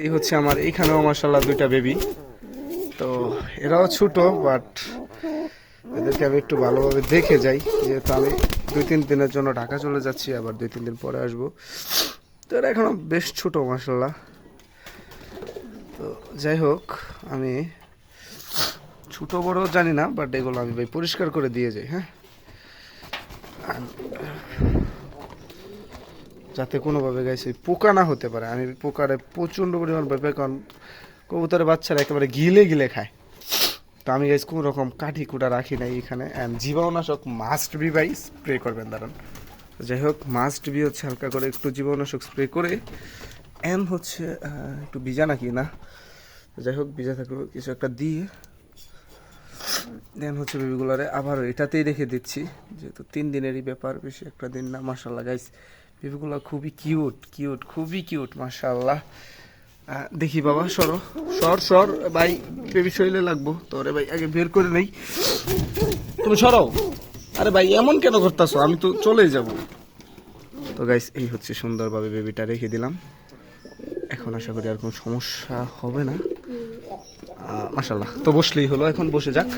এই হচ্ছে আমার এইখানেও মাশাআল্লাহ দুইটা বেবি। তো এরাও ছোট, বাট এদেরকে আমি একটু ভালোভাবে দেখে যাই, যেহেতু আমি 2-3 দিনের জন্য ঢাকা চলে যাচ্ছি, আবার 2-3 দিন পরে আসবো। তো এরা এখনো বেশ ছোট মাশাআল্লাহ। তো যাই হোক, আমি ছোট বড় জানি না, বাট এগুলো আমি ভাই পরিষ্কার করে দিয়ে যাই, হ্যাঁ, যাতে কোনোভাবে গাইস ওই পোকা না হতে পারে। আমি পোকারে প্রচণ্ড পরিমাণ ভয়, কারণ কবুতরের বাচ্চারা একেবারে গিলে গিলে খায়। তো আমি গাইস কোনো রকম কাঠি কুটা রাখি নাই এখানে। অ্যান্ড জীবাণুনাশক মাস্ট বি ভাই স্প্রে করবেন দাঁড়ান। যাই হোক, মাস্ট বি হচ্ছে হালকা করে একটু জীবাণুনাশক স্প্রে করে, অ্যান্ড হচ্ছে একটু ভিজা নাকি না, যাই হোক ভিজা থাকলে কিছু একটা দিয়ে দেন হচ্ছে বেবিগুলারে আবার এটাতেই রেখে দিচ্ছি, যেহেতু 3 দিনেরই ব্যাপার, বেশি একটা দিন না। মাশাল্লাহ গাইস, বেবিগুলো খুবই কিউট কিউট, খুবই কিউট মাশাল্লাহ। দেখি বাবা, সরো, সর ভাই, বেবি শরীরে লাগবো তোরে ভাই, আগে বের করে নেই, তুমি সরো। আরে ভাই এমন কেন করতেছো, আমি তো চলেই যাব। তো গাইস, এই হচ্ছে সুন্দরভাবে বেবিটা রেখে দিলাম। এখন আশা করি আর কোনো সমস্যা হবে না। মাশাল্লাহ, তো বসলেই হলো, এখন বসে যাক।